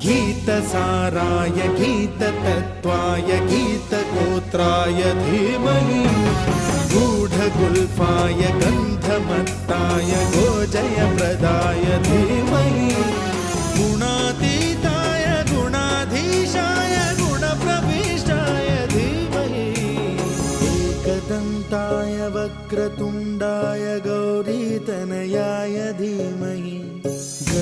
गीतसाराय गीततत्त्वाय गीतगोत्राय धीमहि गूढगुल्फाय गन्धमत्ताय गोजयप्रदाय धीमहि गुणातीताय गुणाधीशाय गुणप्रविष्टाय धीमहि एकदन्ताय वक्रतुण्डाय गौरीतनयाय धीमहि